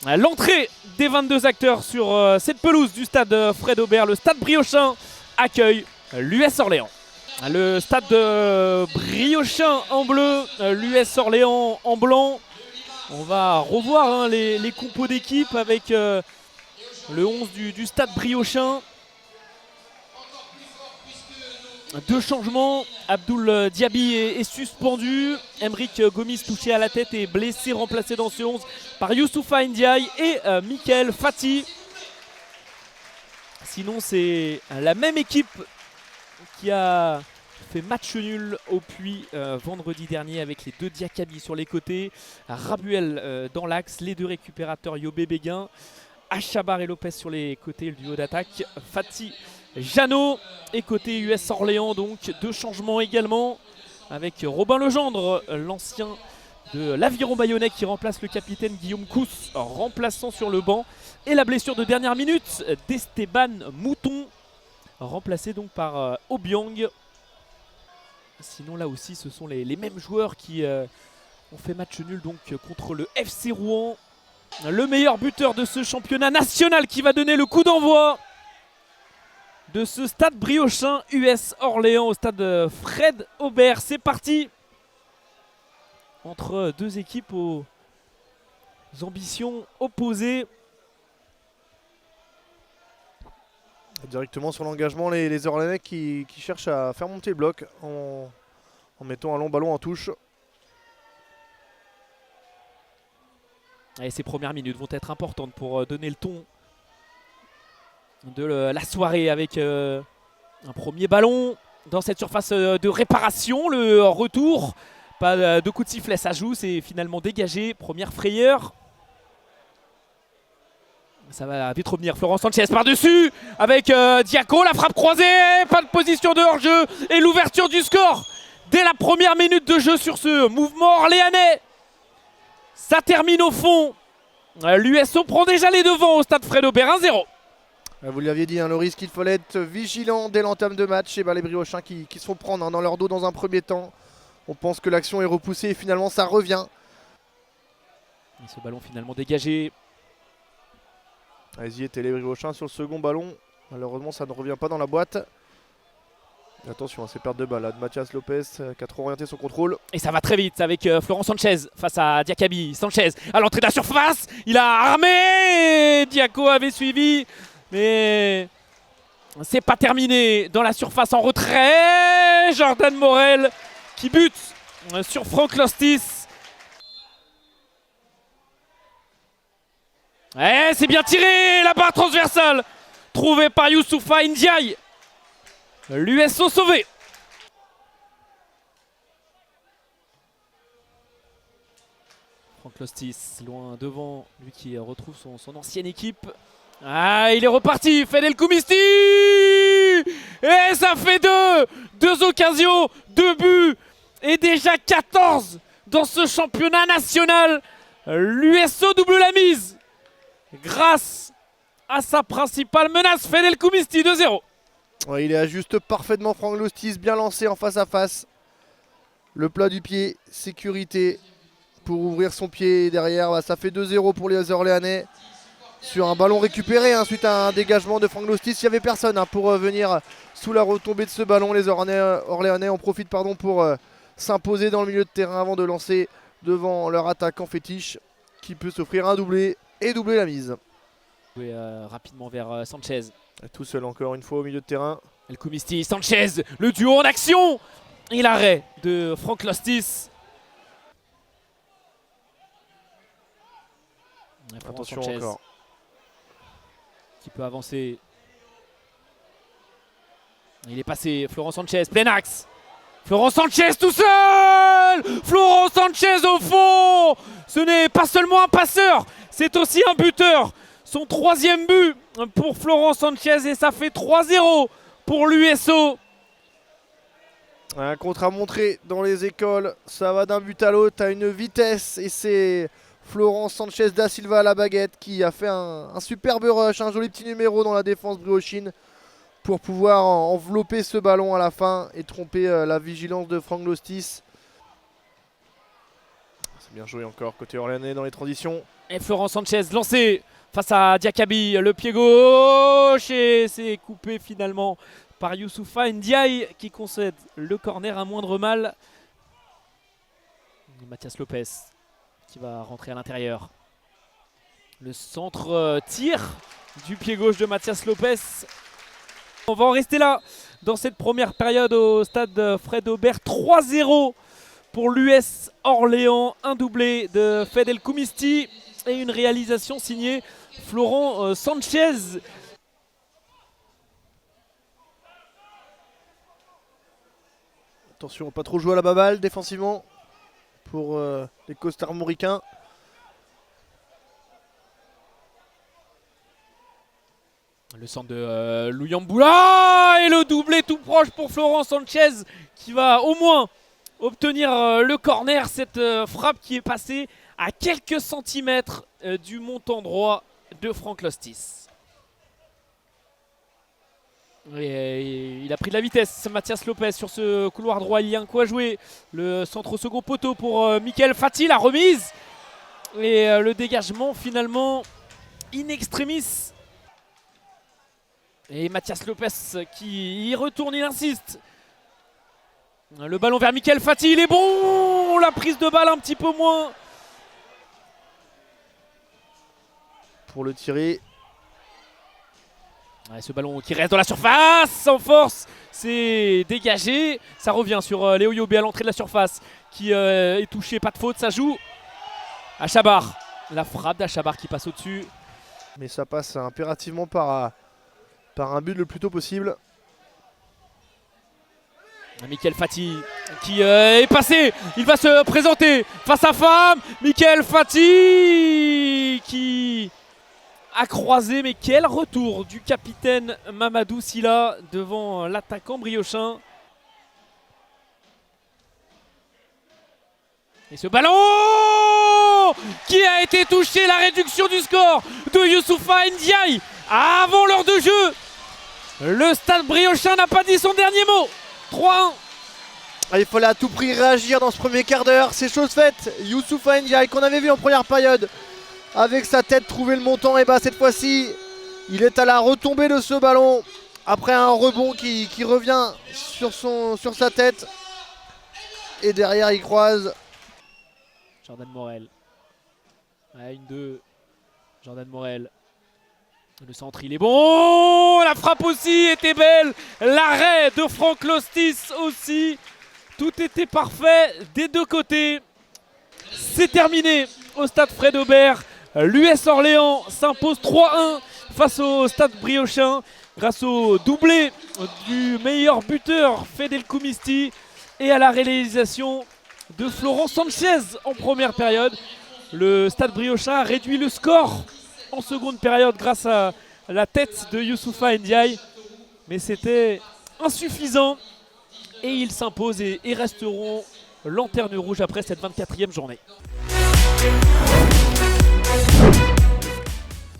L'entrée des 22 acteurs sur cette pelouse du stade Fred Aubert, le stade Briochin accueille l'US Orléans. Le stade Briochin en bleu, l'US Orléans en blanc. On va revoir les compos d'équipe avec le 11 du stade Briochin. Deux changements, Abdoul Diaby est suspendu, Emric Gomis touché à la tête et blessé, remplacé dans ce 11 par Youssoufa Ndiaye et Mickaël Fati. Sinon c'est la même équipe qui a fait match nul au Puy vendredi dernier avec les deux Diakaby sur les côtés, Rabuel dans l'axe, les deux récupérateurs Yobé Béguin, Achabar et Lopez sur les côtés, le duo d'attaque, Fati Jeannot et côté US Orléans, donc deux changements également avec Robin Legendre, l'ancien de l'Aviron Bayonnais qui remplace le capitaine Guillaume Cousse, remplaçant sur le banc, et la blessure de dernière minute d'Esteban Mouton, remplacé donc par Obiang. Sinon là aussi ce sont les mêmes joueurs qui ont fait match nul donc contre le FC Rouen. Le meilleur buteur de ce championnat national qui va donner le coup d'envoi de ce stade Briochin US Orléans au stade Fred Aubert. C'est parti entre deux équipes aux ambitions opposées. Directement sur l'engagement, les Orléanais qui cherchent à faire monter le bloc en mettant un long ballon en touche. Et ces premières minutes vont être importantes pour donner le ton de la soirée avec un premier ballon dans cette surface de réparation. Le retour, pas de coup de sifflet, ça joue, c'est finalement dégagé. Première frayeur. Ça va vite revenir, Florent Sanchez par-dessus avec Diaco, la frappe croisée, pas de position de hors-jeu et l'ouverture du score dès la première minute de jeu sur ce mouvement orléanais. Ça termine au fond. L'USO prend déjà les devants au stade Fred Aubert, 1-0. Vous l'aviez dit, Loris, qu'il fallait être vigilant dès l'entame de match. Et les Briochin qui se font prendre dans leur dos dans un premier temps. On pense que l'action est repoussée et finalement ça revient. Et ce ballon finalement dégagé. Allez-y, était les Briochin sur le second ballon. Malheureusement ça ne revient pas dans la boîte. Attention à ces pertes de balles là, de Mathias Lopez qui a trop orienté son contrôle. Et ça va très vite avec Florent Sanchez face à Diakaby. Sanchez à l'entrée de la surface, il a armé. Diaco avait suivi, mais c'est pas terminé. Dans la surface en retrait, Jordan Morel qui bute sur Franck Lostis. Et c'est bien tiré, la barre transversale trouvée par Youssoufa Ndiaye. L'USO sauvé. Franck Lostis loin devant, lui qui retrouve son ancienne équipe. Ah, il est reparti, Fedel Koumisti. Et ça fait deux occasions, 2 buts et déjà 14 dans ce championnat national. L'USO double la mise grâce à sa principale menace, Fedel Koumisti, 2-0. Ouais, il ajuste parfaitement Franck Lostis, bien lancé en face à face. Le plat du pied, sécurité pour ouvrir son pied derrière. Ça fait 2-0 pour les Orléanais. Sur un ballon récupéré suite à un dégagement de Franck Lostis. Il n'y avait personne pour venir sous la retombée de ce ballon. Les Orléanais en profitent pour s'imposer dans le milieu de terrain avant de lancer devant leur attaquant fétiche qui peut s'offrir un doublé et doubler la mise. Rapidement vers Sanchez. Tout seul encore une fois au milieu de terrain. El Koumisti, Sanchez, le duo en action. Et l'arrêt de Franck Lostis. Attention Sanchez, encore. qui peut avancer. Il est passé, Florent Sanchez, plein axe. Florent Sanchez tout seul. Florent Sanchez au fond. Ce n'est pas seulement un passeur, c'est aussi un buteur. Son 3e but pour Florent Sanchez et ça fait 3-0 pour l'USO. Un contre à montrer dans les écoles, ça va d'un but à l'autre à une vitesse et c'est Florent Sanchez da Silva à la baguette qui a fait un superbe rush, un joli petit numéro dans la défense briochine pour pouvoir envelopper ce ballon à la fin et tromper la vigilance de Franck Lostis. C'est bien joué encore côté orléanais dans les transitions. Et Florent Sanchez lancé face à Diakaby, le pied gauche et c'est coupé finalement par Youssoupha Ndiaye qui concède le corner à moindre mal. Mathias Lopez qui va rentrer à l'intérieur. Le centre tir du pied gauche de Mathias Lopez. On va en rester là dans cette première période au stade Fred Aubert. 3-0 pour l'US Orléans, un doublé de Fed El Koumisti et une réalisation signée Florent Sanchez. Attention, pas trop jouer à la baballe défensivement pour les costarmoricains. Le centre de Louyamboula et le doublé tout proche pour Florent Sanchez qui va au moins obtenir le corner. Cette frappe qui est passée à quelques centimètres du montant droit de Franck Lostis. Et il a pris de la vitesse, Mathias Lopez sur ce couloir droit, il y a un coup à jouer. Le centre au second poteau pour Mickaël Fati, la remise. Et le dégagement finalement in extremis. Et Mathias Lopez qui y retourne, il insiste. Le ballon vers Mickaël Fati, il est bon. La prise de balle un petit peu moins. Pour le tirer. Ouais, ce ballon qui reste dans la surface, sans force, c'est dégagé. Ça revient sur Léo Yobé à l'entrée de la surface qui est touché, pas de faute, ça joue. Achabar, la frappe d'Achabar qui passe au-dessus. Mais ça passe impérativement par un but le plus tôt possible. Mickaël Fati qui est passé, il va se présenter face à Fam. Mickaël Fati qui a croisé, mais quel retour du capitaine Mamadou Sylla devant l'attaquant briochin. Et ce ballon qui a été touché, la réduction du score de Youssoupha Ndiaye avant l'heure de jeu. Le stade briochin n'a pas dit son dernier mot. 3-1. Il fallait à tout prix réagir dans ce premier quart d'heure. C'est chose faite. Youssoupha Ndiaye qu'on avait vu en première période avec sa tête trouver le montant. Et bah cette fois-ci il est à la retombée de ce ballon après un rebond qui revient sur sa tête. Et derrière il croise Jordan Morel. 1-2. Jordan Morel. Le centre il est bon. La frappe aussi était belle. L'arrêt de Franck Lostis aussi. Tout était parfait des deux côtés. C'est terminé au stade Fred Aubert. L'US Orléans s'impose 3-1 face au stade briochin grâce au doublé du meilleur buteur Fed El Koumisti et à la réalisation de Florent Sanchez en première période. Le stade briochin a réduit le score en seconde période grâce à la tête de Youssoupha Ndiaye, mais c'était insuffisant et ils s'imposent et resteront lanterne rouge après cette 24e journée.